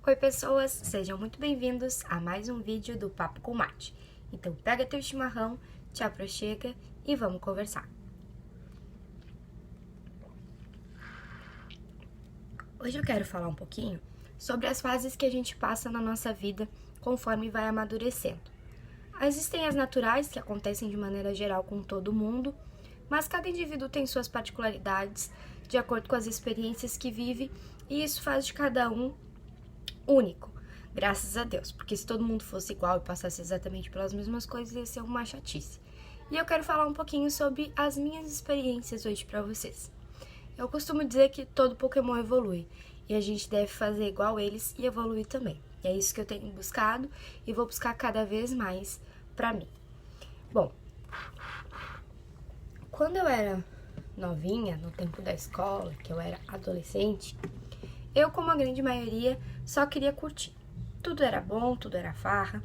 Oi pessoas, sejam muito bem-vindos a mais um vídeo do Papo com Mate. Então pega teu chimarrão, te aproxima e vamos conversar. Hoje eu quero falar um pouquinho sobre as fases que a gente passa na nossa vida conforme vai amadurecendo. Existem as naturais, que acontecem de maneira geral com todo mundo, mas cada indivíduo tem suas particularidades de acordo com as experiências que vive, e isso faz de cada um único, graças a Deus, porque se todo mundo fosse igual e passasse exatamente pelas mesmas coisas, ia ser uma chatice. E eu quero falar um pouquinho sobre as minhas experiências hoje pra vocês. Eu costumo dizer que todo Pokémon evolui, e a gente deve fazer igual eles e evoluir também. E é isso que eu tenho buscado e vou buscar cada vez mais pra mim. Bom, quando eu era novinha, no tempo da escola, que eu era adolescente, eu, como a grande maioria, só queria curtir. Tudo era bom, tudo era farra,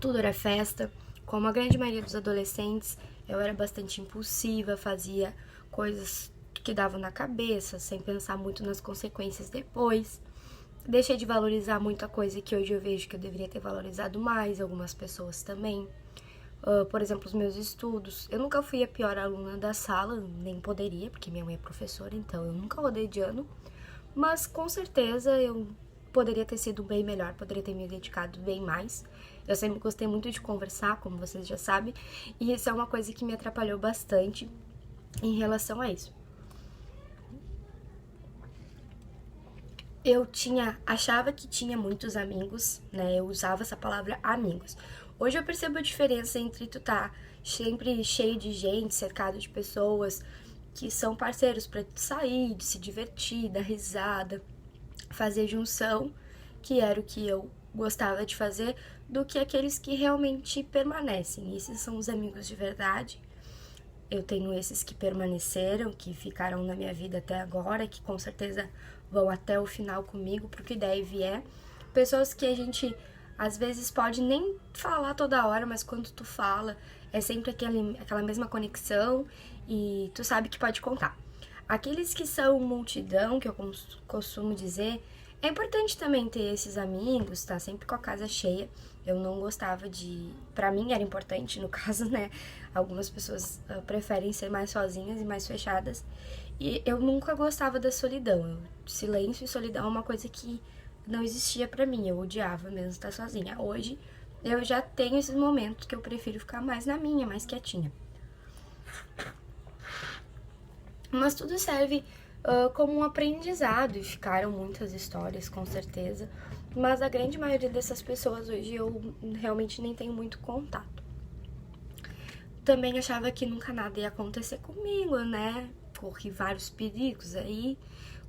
tudo era festa. Como a grande maioria dos adolescentes, eu era bastante impulsiva, fazia coisas que davam na cabeça, sem pensar muito nas consequências depois. Deixei de valorizar muita coisa que hoje eu vejo que eu deveria ter valorizado mais, algumas pessoas também. Por exemplo, os meus estudos. Eu nunca fui a pior aluna da sala, nem poderia, porque minha mãe é professora, então eu nunca rodei de ano. Mas com certeza eu poderia ter sido bem melhor, poderia ter me dedicado bem mais. Eu sempre gostei muito de conversar, como vocês já sabem, e isso é uma coisa que me atrapalhou bastante em relação a isso. Eu achava que tinha muitos amigos, né? Eu usava essa palavra amigos. Hoje eu percebo a diferença entre tu tá sempre cheio de gente, cercado de pessoas que são parceiros pra tu sair, de se divertir, dar risada, fazer junção, que era o que eu gostava de fazer, do que aqueles que realmente permanecem. Esses são os amigos de verdade. Eu tenho esses que permaneceram, que ficaram na minha vida até agora, que com certeza vão até o final comigo, pro que der e vier. Pessoas que a gente, às vezes, pode nem falar toda hora, mas quando tu fala, é sempre aquela mesma conexão e tu sabe que pode contar. Aqueles que são multidão, que eu costumo dizer, é importante também ter esses amigos, tá sempre com a casa cheia. Eu não gostava de... Pra mim era importante, no caso, né? Algumas pessoas preferem ser mais sozinhas e mais fechadas. E eu nunca gostava da solidão. Silêncio e solidão é uma coisa que não existia pra mim. Eu odiava mesmo estar sozinha. Hoje, eu já tenho esses momentos que eu prefiro ficar mais na minha, mais quietinha. Mas tudo serve como um aprendizado, e ficaram muitas histórias, com certeza. Mas a grande maioria dessas pessoas hoje eu realmente nem tenho muito contato. Também achava que nunca nada ia acontecer comigo, né? Corri vários perigos aí,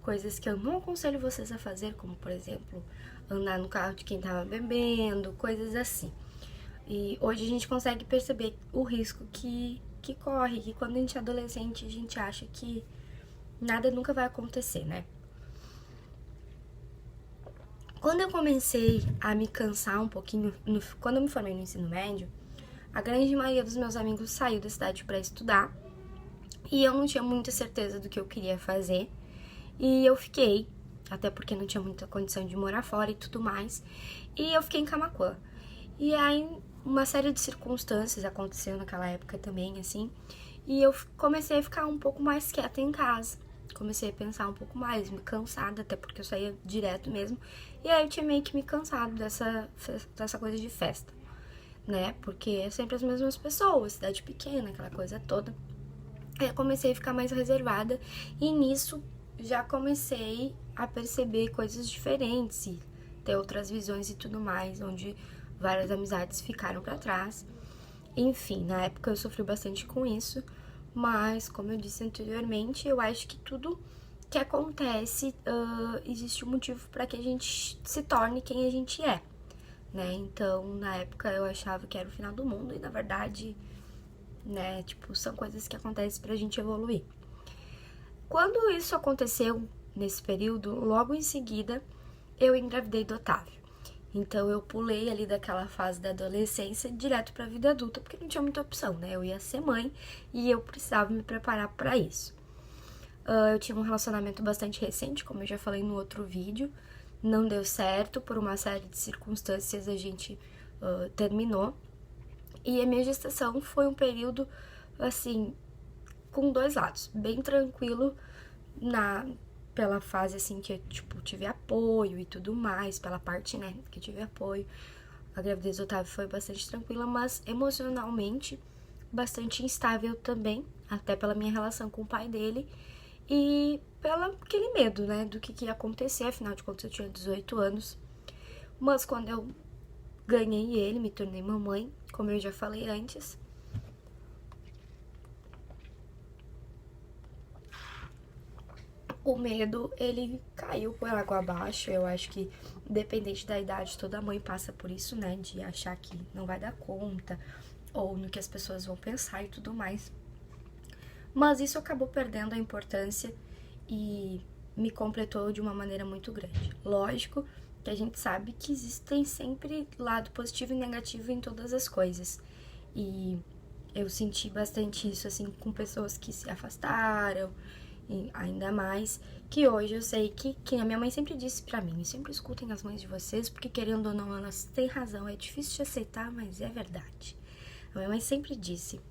coisas que eu não aconselho vocês a fazer, como, por exemplo, andar no carro de quem tava bebendo, coisas assim. E hoje a gente consegue perceber o risco que corre, que quando a gente é adolescente a gente acha que nada nunca vai acontecer, né? Quando eu comecei a me cansar um pouquinho, quando eu me formei no ensino médio, a grande maioria dos meus amigos saiu da cidade para estudar e eu não tinha muita certeza do que eu queria fazer. E eu fiquei, até porque não tinha muita condição de morar fora e tudo mais, e eu fiquei em Camaquã. E aí uma série de circunstâncias aconteceu naquela época também, assim, e eu comecei a ficar um pouco mais quieta em casa. Comecei a pensar um pouco mais, me cansada, até porque eu saía direto mesmo. E aí eu tinha meio que me cansado dessa coisa de festa, né? Porque é sempre as mesmas pessoas, cidade pequena, aquela coisa toda. Aí eu comecei a ficar mais reservada e nisso já comecei a perceber coisas diferentes e ter outras visões e tudo mais, onde várias amizades ficaram pra trás. Enfim, na época eu sofri bastante com isso, mas como eu disse anteriormente, eu acho que tudo que acontece existe um motivo para que a gente se torne quem a gente é, né? Então, na época eu achava que era o final do mundo e na verdade, né, tipo, são coisas que acontecem pra gente evoluir. Quando isso aconteceu nesse período, logo em seguida eu engravidei do Otávio. Então eu pulei ali daquela fase da adolescência direto pra vida adulta, porque não tinha muita opção, né? Eu ia ser mãe e eu precisava me preparar pra isso. Eu tinha um relacionamento bastante recente, como eu já falei no outro vídeo. Não deu certo, por uma série de circunstâncias a gente terminou. E a minha gestação foi um período, assim, com dois lados. Bem tranquilo pela fase, assim, que eu, tipo, tive apoio e tudo mais. Pela parte, né, que eu tive apoio. A gravidez do Otávio foi bastante tranquila, mas emocionalmente bastante instável também. Até pela minha relação com o pai dele. E pelo aquele medo, né, do que ia acontecer. Afinal de contas, eu tinha 18 anos. Mas quando eu ganhei ele, me tornei mamãe, como eu já falei antes, o medo, ele caiu por água abaixo. Eu acho que, independente da idade, toda mãe passa por isso, né, de achar que não vai dar conta, ou no que as pessoas vão pensar e tudo mais. Mas isso acabou perdendo a importância e me completou de uma maneira muito grande. Lógico que a gente sabe que existem sempre lado positivo e negativo em todas as coisas. E eu senti bastante isso, assim, com pessoas que se afastaram, e ainda mais que hoje eu sei que a minha mãe sempre disse pra mim, sempre escutem as mães de vocês, porque querendo ou não, elas têm razão, é difícil de aceitar, mas é verdade. A minha mãe sempre disse,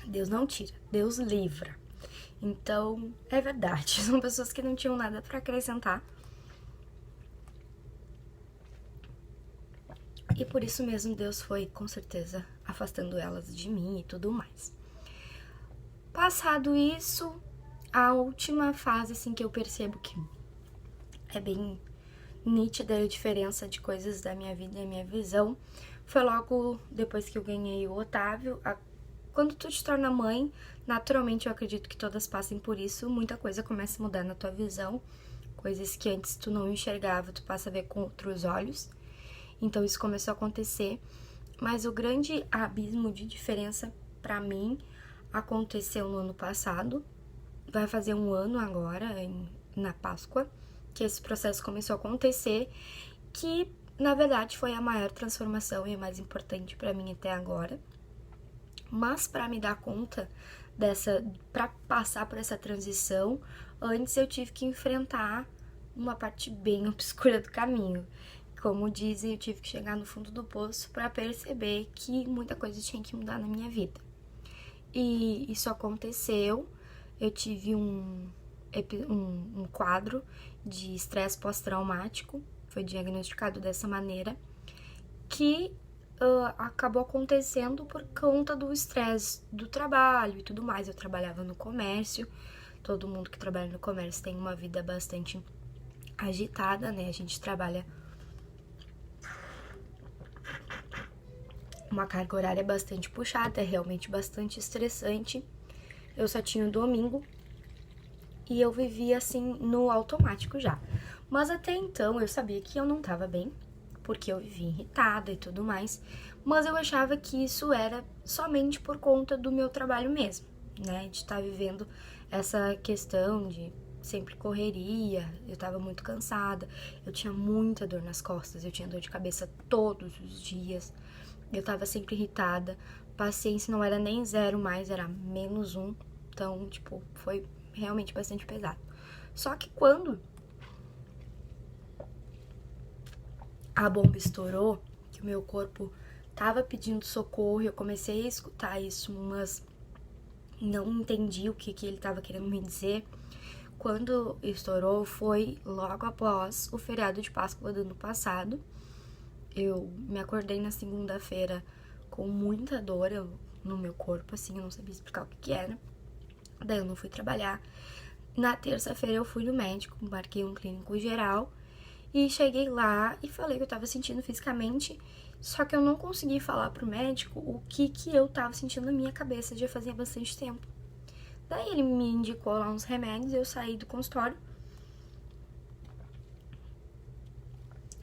Deus não tira, Deus livra. Então, é verdade, são pessoas que não tinham nada pra acrescentar. E por isso mesmo Deus foi, com certeza, afastando elas de mim e tudo mais. Passado isso, a última fase, assim, que eu percebo que é bem nítida a diferença de coisas da minha vida e a minha visão, foi logo depois que eu ganhei o Otávio. Quando tu te torna mãe, naturalmente eu acredito que todas passem por isso, muita coisa começa a mudar na tua visão, coisas que antes tu não enxergava, tu passa a ver com outros olhos. Então isso começou a acontecer, mas o grande abismo de diferença pra mim aconteceu no ano passado. Vai fazer um ano agora, na Páscoa, que esse processo começou a acontecer, que na verdade foi a maior transformação e a mais importante pra mim até agora. Mas para me dar conta para passar por essa transição, antes eu tive que enfrentar uma parte bem obscura do caminho. Como dizem, eu tive que chegar no fundo do poço para perceber que muita coisa tinha que mudar na minha vida. E isso aconteceu. Eu tive um quadro de estresse pós-traumático, foi diagnosticado dessa maneira, que acabou acontecendo por conta do estresse do trabalho e tudo mais. Eu trabalhava no comércio, todo mundo que trabalha no comércio tem uma vida bastante agitada, né? A gente trabalha uma carga horária bastante puxada, é realmente bastante estressante. Eu só tinha o domingo e eu vivia assim no automático já. Mas até então eu sabia que eu não tava bem, porque eu vivia irritada e tudo mais, mas eu achava que isso era somente por conta do meu trabalho mesmo, né? De estar vivendo essa questão de sempre correria, eu tava muito cansada, eu tinha muita dor nas costas, eu tinha dor de cabeça todos os dias, eu tava sempre irritada, paciência não era nem 0 mais, era -1, então, tipo, foi realmente bastante pesado. Só que quando a bomba estourou, que o meu corpo tava pedindo socorro, eu comecei a escutar isso, mas não entendi o que ele tava querendo me dizer. Quando estourou foi logo após o feriado de Páscoa do ano passado. Eu me acordei na segunda-feira com muita dor no meu corpo, assim, eu não sabia explicar o que era. Daí eu não fui trabalhar. Na terça-feira eu fui no médico, marquei um clínico geral e cheguei lá e falei que eu tava sentindo fisicamente, só que eu não consegui falar pro médico o que eu tava sentindo na minha cabeça, já fazia bastante tempo. Daí ele me indicou lá uns remédios, eu saí do consultório.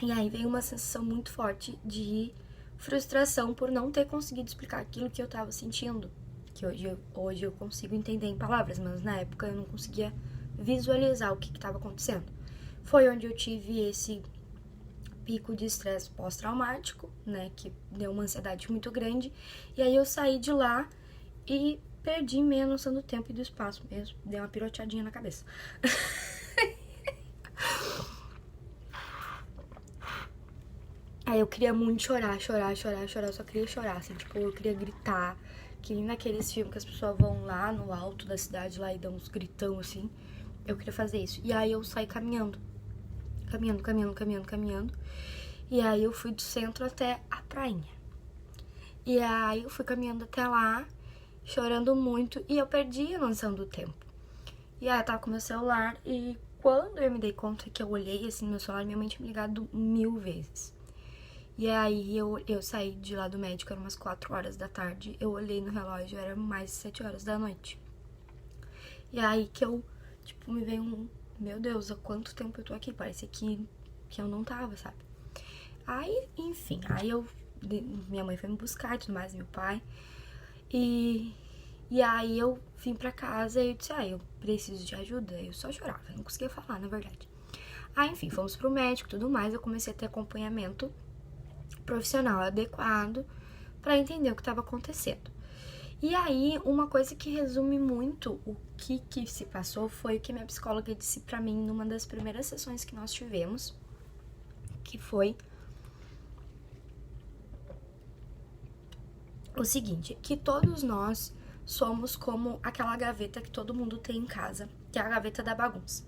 E aí veio uma sensação muito forte de frustração por não ter conseguido explicar aquilo que eu tava sentindo. Que hoje eu consigo entender em palavras, mas na época eu não conseguia visualizar o que estava acontecendo. Foi onde eu tive esse pico de estresse pós-traumático, né, que deu uma ansiedade muito grande. E aí eu saí de lá e perdi meia noção do tempo e do espaço mesmo. Dei uma piroteadinha na cabeça. Aí eu queria muito chorar. Eu só queria chorar, assim, tipo, eu queria gritar. Que nem naqueles filmes que as pessoas vão lá no alto da cidade lá e dão uns gritão, assim. Eu queria fazer isso. E aí eu saí caminhando. Caminhando. E aí eu fui do centro até a prainha. E aí eu fui caminhando até lá, chorando muito, e eu perdi a noção do tempo. E aí eu tava com meu celular, e quando eu me dei conta que eu olhei assim no meu celular, minha mãe tinha me ligado 1000 vezes. E aí eu saí de lá do médico, eram umas 4 horas da tarde, eu olhei no relógio, era mais 7 horas da noite. E aí que eu, tipo, me veio um, meu Deus, há quanto tempo eu tô aqui? Parece que eu não tava, sabe? Aí, enfim, minha mãe foi me buscar e tudo mais, meu pai. E aí eu vim pra casa e eu disse, eu preciso de ajuda. Eu só chorava, eu não conseguia falar, na verdade. Aí, enfim, fomos pro médico e tudo mais. Eu comecei a ter acompanhamento profissional adequado pra entender o que estava acontecendo. E aí, uma coisa que resume muito o que se passou foi o que minha psicóloga disse pra mim numa das primeiras sessões que nós tivemos, que foi o seguinte, que todos nós somos como aquela gaveta que todo mundo tem em casa, que é a gaveta da bagunça.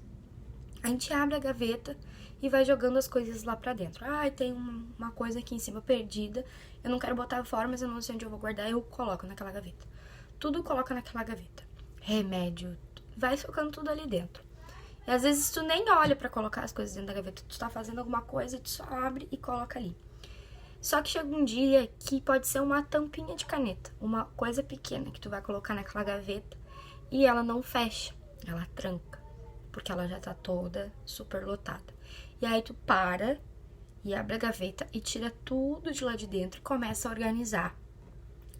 A gente abre a gaveta e vai jogando as coisas lá pra dentro. Tem uma coisa aqui em cima perdida, eu não quero botar fora, mas eu não sei onde eu vou guardar, eu coloco naquela gaveta. Tudo coloca naquela gaveta. Remédio, vai socando tudo ali dentro. E às vezes tu nem olha pra colocar as coisas dentro da gaveta, tu tá fazendo alguma coisa, tu só abre e coloca ali. Só que chega um dia que pode ser uma tampinha de caneta, uma coisa pequena que tu vai colocar naquela gaveta e ela não fecha, ela tranca, porque ela já tá toda super lotada. E aí tu para e abre a gaveta e tira tudo de lá de dentro e começa a organizar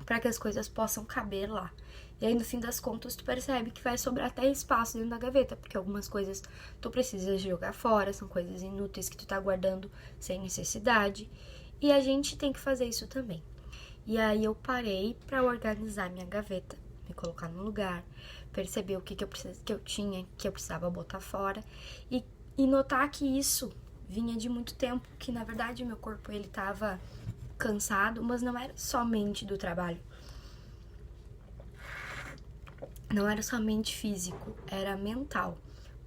para que as coisas possam caber lá. E aí no fim das contas tu percebe que vai sobrar até espaço dentro da gaveta, porque algumas coisas tu precisas jogar fora, são coisas inúteis que tu tá guardando sem necessidade. E a gente tem que fazer isso também. E aí eu parei pra organizar minha gaveta, me colocar no lugar, perceber o que eu precisava botar fora e notar que isso vinha de muito tempo, que na verdade meu corpo ele tava cansado, mas não era somente do trabalho. Não era somente físico, era mental,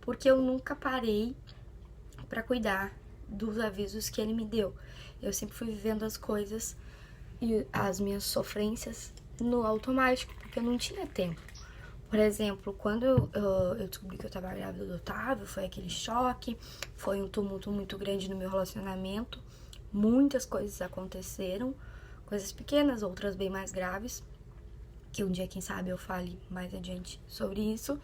porque eu nunca parei pra cuidar dos avisos que ele me deu. Eu sempre fui vivendo as coisas e as minhas sofrências no automático, porque eu não tinha tempo. Por exemplo, quando eu descobri que eu tava grávida do Otávio, foi aquele choque, foi um tumulto muito grande no meu relacionamento. Muitas coisas aconteceram, coisas pequenas, outras bem mais graves, que um dia, quem sabe, eu fale mais adiante sobre isso.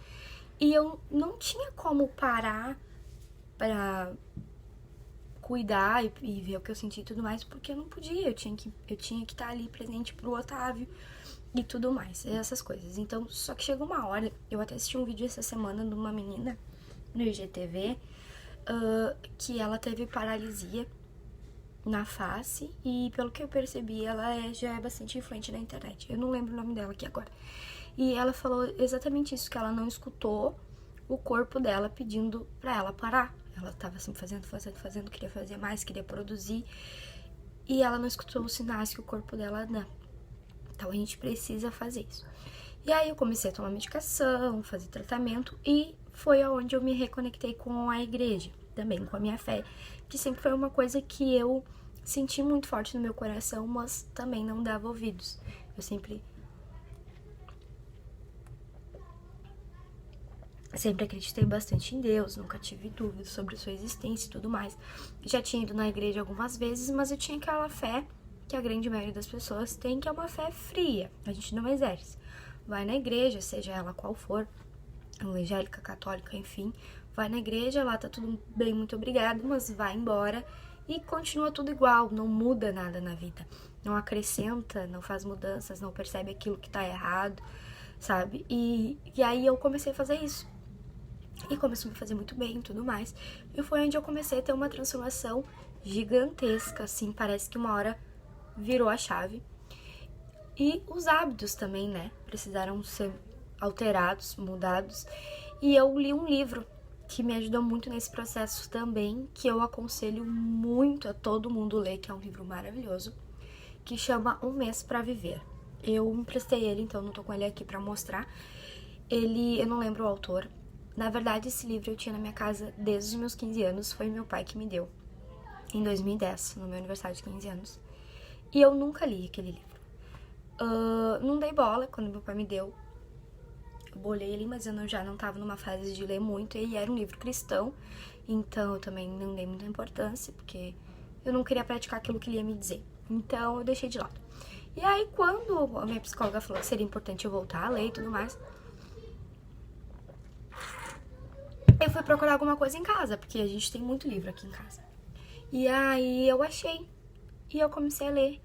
E eu não tinha como parar pra cuidar e ver o que eu senti e tudo mais, porque eu não podia, eu tinha que estar ali presente pro Otávio e tudo mais, essas coisas. Então, só que chegou uma hora, eu até assisti um vídeo essa semana de uma menina no IGTV, que ela teve paralisia na face e, pelo que eu percebi, ela já é bastante influente na internet. Eu não lembro o nome dela aqui agora. E ela falou exatamente isso, que ela não escutou o corpo dela pedindo pra ela parar. Ela tava assim, fazendo, queria fazer mais, queria produzir. E ela não escutou os sinais que o corpo dela dá. Então a gente precisa fazer isso. E aí eu comecei a tomar medicação, fazer tratamento. E foi aonde eu me reconectei com a igreja, também com a minha fé. Que sempre foi uma coisa que eu senti muito forte no meu coração, mas também não dava ouvidos. Eu sempre acreditei bastante em Deus, nunca tive dúvidas sobre sua existência e tudo mais. Já tinha ido na igreja algumas vezes, mas eu tinha aquela fé que a grande maioria das pessoas tem, que é uma fé fria, a gente não exerce. Vai na igreja, seja ela qual for, evangélica, católica, enfim, vai na igreja, lá tá tudo bem, muito obrigado, mas vai embora e continua tudo igual, não muda nada na vida, não acrescenta, não faz mudanças, não percebe aquilo que tá errado, sabe? E aí eu comecei a fazer isso. E começou a me fazer muito bem e tudo mais. E foi onde eu comecei a ter uma transformação gigantesca, assim, parece que uma hora virou a chave. E os hábitos também, né? Precisaram ser alterados, mudados. E eu li um livro que me ajudou muito nesse processo também, que eu aconselho muito a todo mundo ler, que é um livro maravilhoso, que chama Um Mês pra Viver. Eu emprestei ele, então não tô com ele aqui pra mostrar. Eu não lembro o autor. Na verdade, esse livro eu tinha na minha casa desde os meus 15 anos, foi meu pai que me deu, em 2010, no meu aniversário de 15 anos. E eu nunca li aquele livro. Não dei bola quando meu pai me deu. Eu bolei ele, mas eu já não tava numa fase de ler muito, e era um livro cristão, então eu também não dei muita importância, porque eu não queria praticar aquilo que ele ia me dizer. Então eu deixei de lado. E aí, quando a minha psicóloga falou que seria importante eu voltar a ler e tudo mais, eu fui procurar alguma coisa em casa, porque a gente tem muito livro aqui em casa. E aí eu achei, e eu comecei a ler.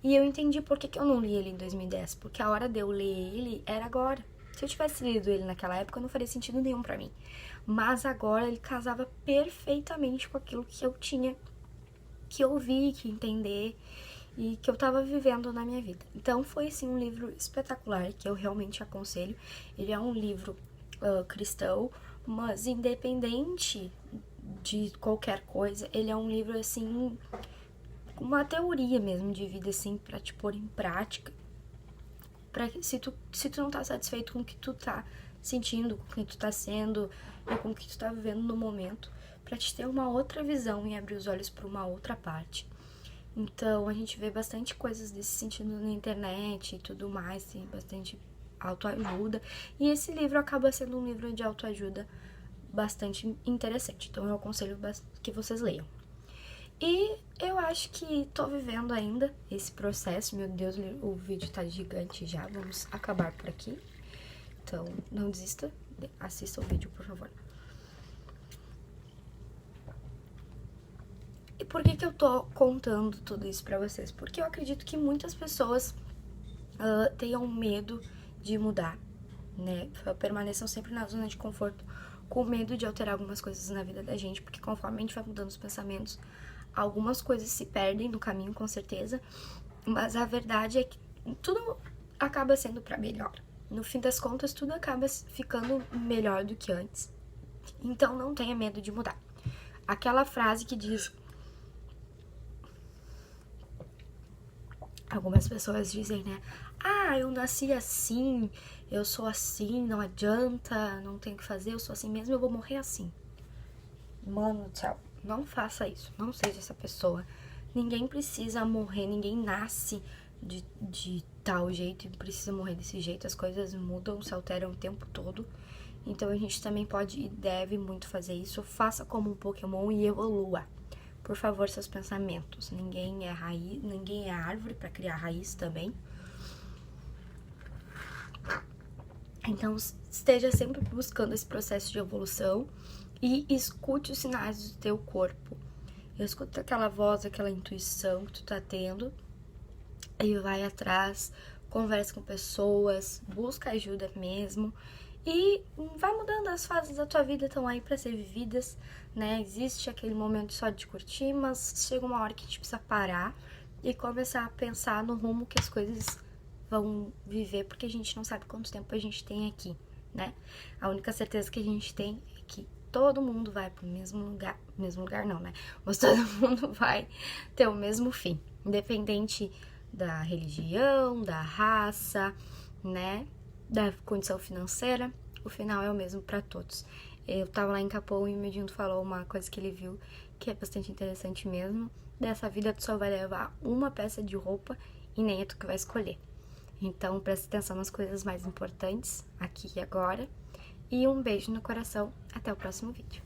E eu entendi por que eu não li ele em 2010, porque a hora de eu ler ele era agora. Se eu tivesse lido ele naquela época, não faria sentido nenhum pra mim. Mas agora ele casava perfeitamente com aquilo que eu tinha que ouvir, que entender e que eu tava vivendo na minha vida. Então foi, assim, um livro espetacular, que eu realmente aconselho. Ele é um livro cristão, mas independente de qualquer coisa, ele é um livro, assim, uma teoria mesmo de vida, assim, pra te pôr em prática. Pra que, se tu não tá satisfeito com o que tu tá sentindo, com o que tu tá sendo e com o que tu tá vivendo no momento, pra te ter uma outra visão e abrir os olhos pra uma outra parte. Então, a gente vê bastante coisas desse sentido na internet e tudo mais, tem bastante autoajuda. E esse livro acaba sendo um livro de autoajuda bastante interessante. Então, eu aconselho que vocês leiam. E eu acho que tô vivendo ainda esse processo. Meu Deus, o vídeo tá gigante já. Vamos acabar por aqui. Então, não desista. Assista o vídeo, por favor. E por que eu tô contando tudo isso pra vocês? Porque eu acredito que muitas pessoas tenham medo de mudar, né? Permaneçam sempre na zona de conforto, com medo de alterar algumas coisas na vida da gente, porque conforme a gente vai mudando os pensamentos, algumas coisas se perdem no caminho, com certeza, mas a verdade é que tudo acaba sendo pra melhor. No fim das contas, tudo acaba ficando melhor do que antes. Então, não tenha medo de mudar. Aquela frase que diz... Algumas pessoas dizem, né? Ah, eu nasci assim, eu sou assim, não adianta, não tenho o que fazer, eu sou assim mesmo, eu vou morrer assim. Mano do céu, não faça isso, não seja essa pessoa. Ninguém precisa morrer, ninguém nasce de tal jeito e precisa morrer desse jeito. As coisas mudam, se alteram o tempo todo. Então a gente também pode e deve muito fazer isso. Faça como um Pokémon e evolua. Por favor, seus pensamentos. Ninguém é raiz, ninguém é árvore para criar raiz também. Então, esteja sempre buscando esse processo de evolução e escute os sinais do teu corpo. Escuta aquela voz, aquela intuição que tu tá tendo e vai atrás, conversa com pessoas, busca ajuda mesmo. E vai mudando, as fases da tua vida estão aí para ser vividas, né? Existe aquele momento só de curtir, mas chega uma hora que a gente precisa parar e começar a pensar no rumo que as coisas vão viver, porque a gente não sabe quanto tempo a gente tem aqui, né? A única certeza que a gente tem é que todo mundo vai pro mesmo lugar não, né? Mas todo mundo vai ter o mesmo fim, independente da religião, da raça, né? Da condição financeira, o final é o mesmo para todos. Eu tava lá em Capão e o Medinho falou uma coisa que ele viu que é bastante interessante mesmo. Dessa vida tu só vai levar uma peça de roupa e nem é tu que vai escolher. Então presta atenção nas coisas mais importantes aqui e agora. E um beijo no coração. Até o próximo vídeo.